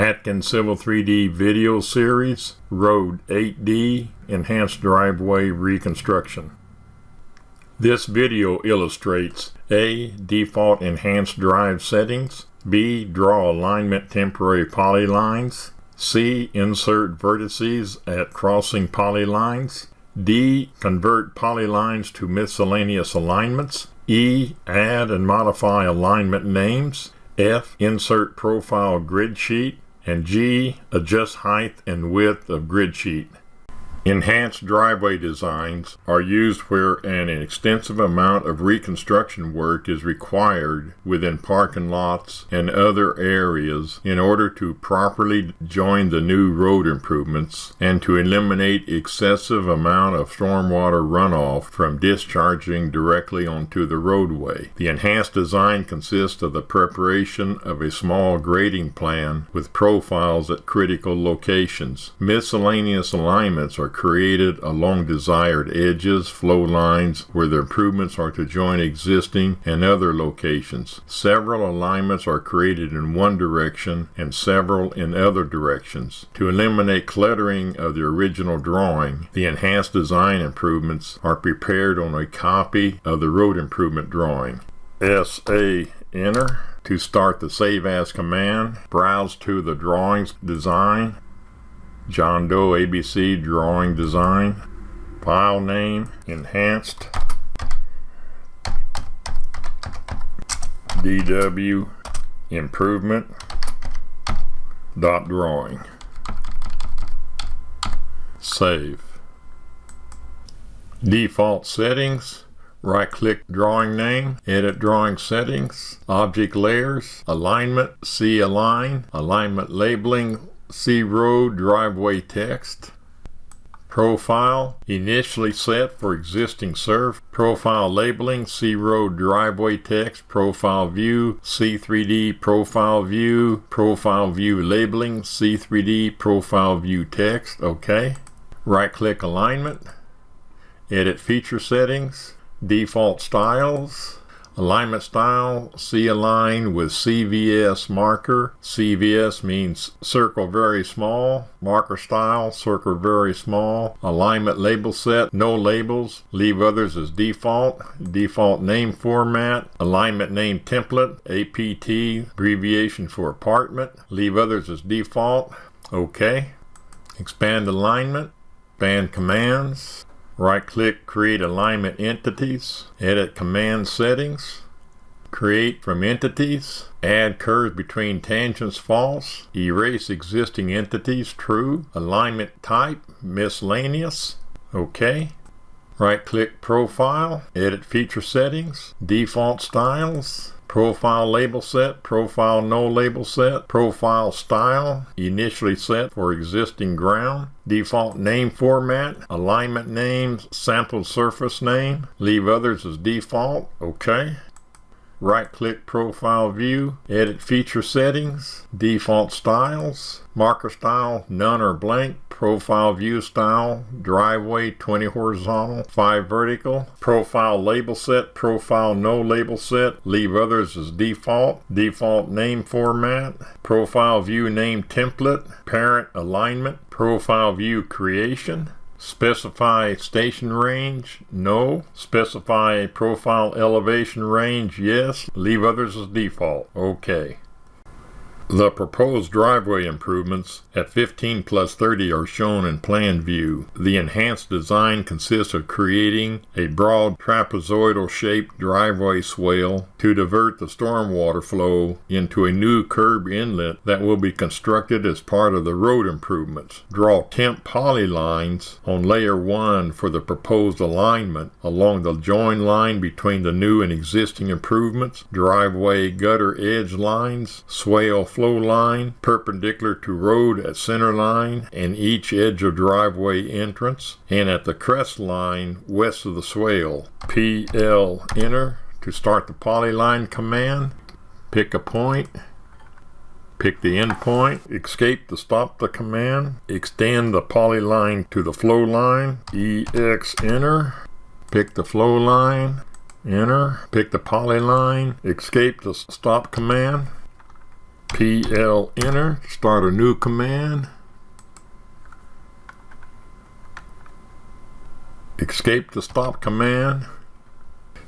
Atkins Civil 3D video series, Road 8D, Enhanced Driveway Reconstruction. This video illustrates A. Default Enhanced Drive Settings, B. Draw Alignment Temporary Polylines, C. Insert vertices at crossing polylines, D. Convert polylines to miscellaneous alignments, E. Add and modify alignment names, F. Insert profile grid sheet, and G. Adjust height and width of grid sheet. Enhanced driveway designs are used where an extensive amount of reconstruction work is required within parking lots and other areas in order to properly join the new road improvements and to eliminate excessive amount of stormwater runoff from discharging directly onto the roadway. The enhanced design consists of the preparation of a small grading plan with profiles at critical locations. Miscellaneous alignments are created along desired edges, flow lines, where the improvements are to join existing and other locations. Several alignments are created in one direction and several in other directions. To eliminate cluttering of the original drawing, the enhanced design improvements are prepared on a copy of the road improvement drawing. SA Enter. To start the Save As command, browse to the Drawings Design, John Doe ABC Drawing Design, File Name, Enhanced, DW Improvement .drawing. Save. Default settings. Right-click Drawing Name, Edit Drawing Settings, Object Layers, Alignment, C Align, Alignment Labeling, C Road Driveway Text, Profile, initially set for existing surf, Profile Labeling, C Road Driveway Text, Profile View, C3D Profile View, Profile View Labeling, C3D Profile View Text, OK. Right-click Alignment, Edit Feature Settings, Default Styles, Alignment Style, C-Align with CVS Marker. CVS means Circle Very Small. Marker Style, Circle Very Small. Alignment Label Set, no labels. Leave others as default. Default Name Format. Alignment Name Template, APT, abbreviation for apartment. Leave others as default. OK. Expand Alignment. Expand Commands. Right-click Create Alignment Entities, Edit Command Settings, Create from Entities, Add Curves Between Tangents False, Erase Existing Entities True, Alignment Type Miscellaneous, OK. Right-click Profile, Edit Feature Settings, Default Styles, Profile Label Set, Profile No Label Set, Profile Style, initially set for existing ground, Default Name Format, Alignment Names, Sampled Surface Name, leave others as default, OK. Right-click Profile View, Edit Feature Settings, Default Styles, Marker Style, None or Blank, Profile View Style, Driveway 20 horizontal, 5 vertical, Profile Label Set, Profile No Label Set, leave others as default, Default Name Format, Profile View Name Template, Parent Alignment, Profile View Creation, Specify Station Range, no. Specify Profile Elevation Range, yes. Leave others as default, OK. The proposed driveway improvements at 15 plus 30 are shown in plan view. The enhanced design consists of creating a broad trapezoidal shaped driveway swale to divert the stormwater flow into a new curb inlet that will be constructed as part of the road improvements. Draw temp polylines on layer 1 for the proposed alignment along the join line between the new and existing improvements, driveway gutter edge lines, swale flow line, perpendicular to road at center line and each edge of driveway entrance, and at the crest line west of the swale. PL Enter. To start the polyline command, pick a point, pick the end point, escape to stop the command, extend the polyline to the flow line, EX Enter, pick the flow line, Enter, pick the polyline, escape to stop command, PL enter, start a new command. Escape to stop command.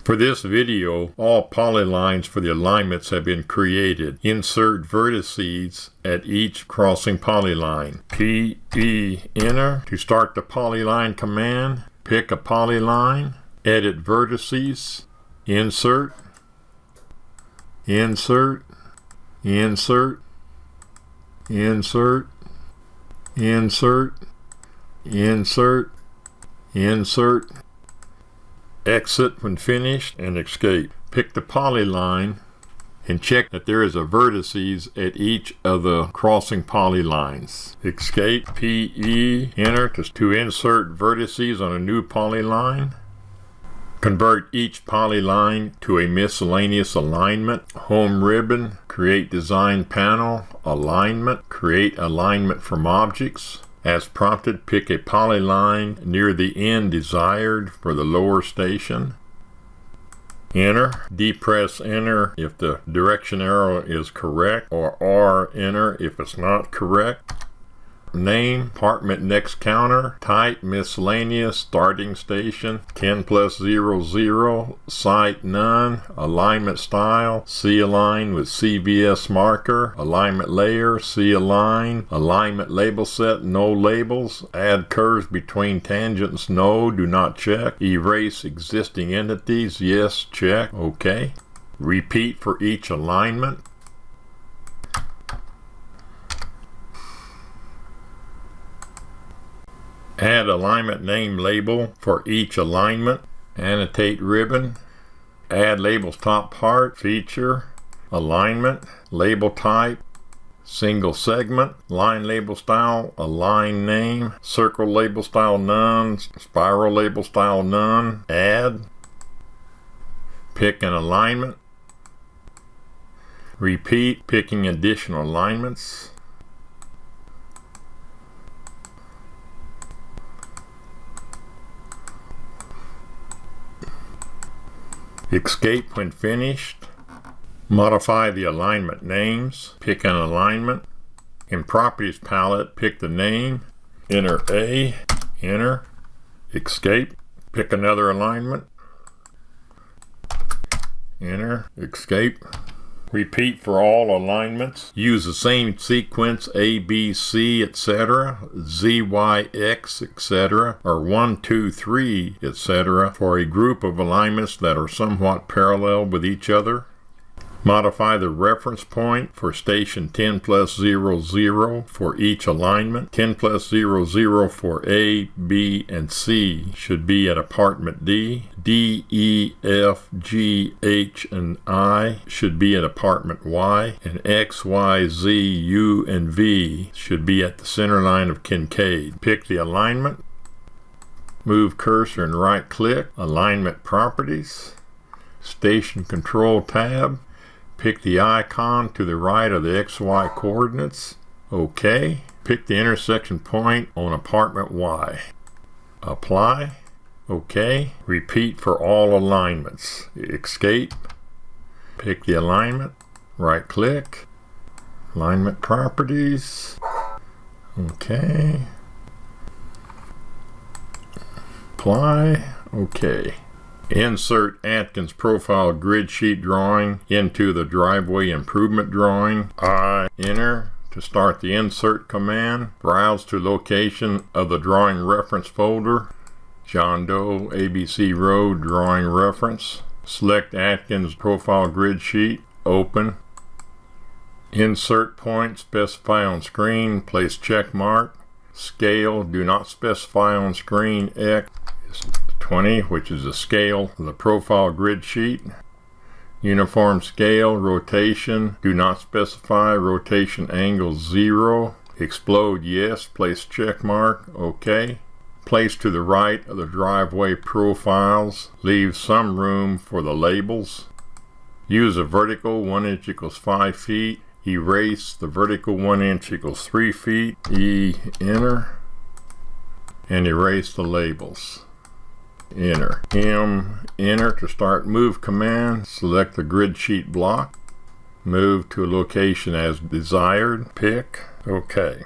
For this video, all polylines for the alignments have been created. Insert vertices at each crossing polyline. PE enter to start the polyline command. Pick a polyline. Edit vertices. Insert. Insert. Insert. Insert. Insert. Insert. Insert. Exit when finished and escape. Pick the polyline and check that there is a vertices at each of the crossing polylines. Escape, PE, enter to insert vertices on a new polyline. Convert each polyline to a miscellaneous alignment. Home ribbon, create design panel, alignment, create alignment from objects. As prompted, pick a polyline near the end desired for the lower station. Enter. Depress enter if the direction arrow is correct, or R enter if it's not correct. Name, apartment next counter, type miscellaneous, starting station, 10+00, site none, alignment style, C align with CVS marker, alignment layer, C align, alignment label set, no labels, add curves between tangents, no, do not check, erase existing entities, yes, check, okay. Repeat for each alignment. Add alignment name label for each alignment. Annotate ribbon. Add labels top part, feature, alignment, label type, single segment, line label style, align name, circle label style none, spiral label style none, add. Pick an alignment. Repeat, picking additional alignments. Escape when finished. Modify the alignment names. Pick an alignment. In Properties palette, pick the name. Enter A. Enter. Escape. Pick another alignment. Enter. Escape. Repeat for all alignments. Use the same sequence A, B, C, etc., Z, Y, X, etc., or 1, 2, 3, etc. for a group of alignments that are somewhat parallel with each other. Modify the reference point for station 10+00 for each alignment. 10+00 for A, B, and C should be at apartment D. D, E, F, G, H, and I should be at apartment Y. And X, Y, Z, U, and V should be at the center line of Kincaid. Pick the alignment. Move cursor and right click. Alignment properties. Station control tab. Pick the icon to the right of the XY coordinates. OK. Pick the intersection point on apartment Y. Apply. OK. Repeat for all alignments. Escape. Pick the alignment. Right click. Alignment properties. OK. Apply. OK. Insert Atkins profile grid sheet drawing into the driveway improvement drawing. I enter to start the insert command. Browse to location of the drawing reference folder. John Doe ABC Road drawing reference. Select Atkins profile grid sheet. Open. Insert point, specify on screen, place check mark. Scale, do not specify on screen. X 20, which is the scale of the profile grid sheet. Uniform scale, rotation, do not specify, rotation angle 0. Explode, yes, place check mark, OK. Place to the right of the driveway profiles, leave some room for the labels. Use a vertical, 1 inch equals 5 feet. Erase the vertical 1 inch equals 3 feet. E, enter. And erase the labels. Enter. M, enter to start move command. Select the grid sheet block. Move to a location as desired. Pick. OK.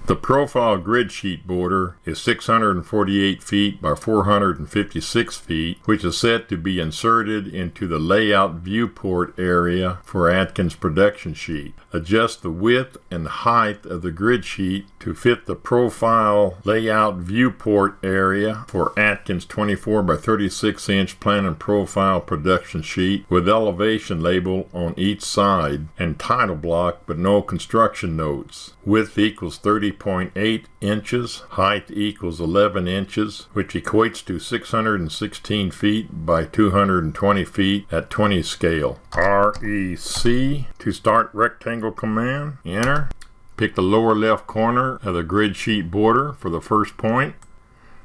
The profile grid sheet border is 648 feet by 456 feet, which is set to be inserted into the layout viewport area for Atkins production sheet. Adjust the width and height of the grid sheet to fit the profile layout viewport area for Atkins 24 by 36 inch plan and profile production sheet with elevation label on each side and title block but no construction notes. Width equals 30.8 inches, height equals 11 inches, which equates to 616 feet by 220 feet at 20 scale. REC to start rectangle command. Enter. Pick the lower left corner of the grid sheet border for the first point.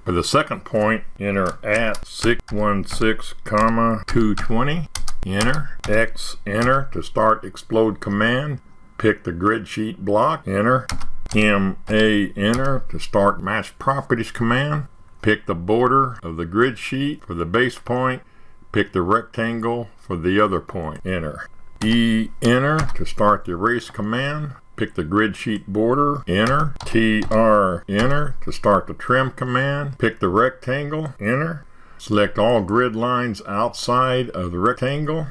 For the second point, enter at 616, 220. Enter. X, enter to start explode command. Pick the grid sheet block. Enter. MA, enter to start match properties command. Pick the border of the grid sheet for the base point. Pick the rectangle for the other point. Enter. E, enter to start the erase command. Pick the grid sheet border. Enter. TR, enter to start the trim command. Pick the rectangle. Enter. Select all grid lines outside of the rectangle.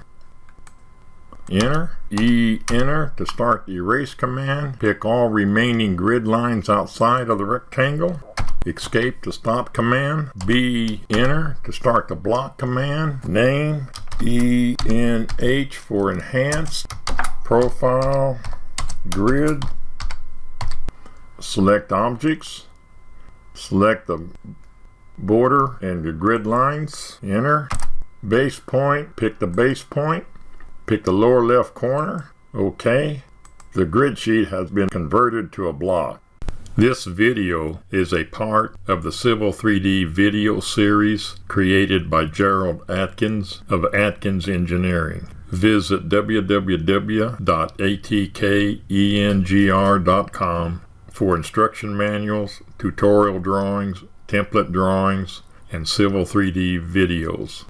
Enter. E, enter to start the erase command. Pick all remaining grid lines outside of the rectangle. Escape to stop command. B, enter to start the block command. Name. ENH for enhanced. Profile. Grid. Select objects. Select the border and the grid lines. Enter. Base point. Pick the base point. Pick the lower left corner. OK. The grid sheet has been converted to a block. This video is a part of the Civil 3D video series created by Gerald Atkins of Atkins Engineering. Visit www.atkengr.com for instruction manuals, tutorial drawings, template drawings, and Civil 3D videos.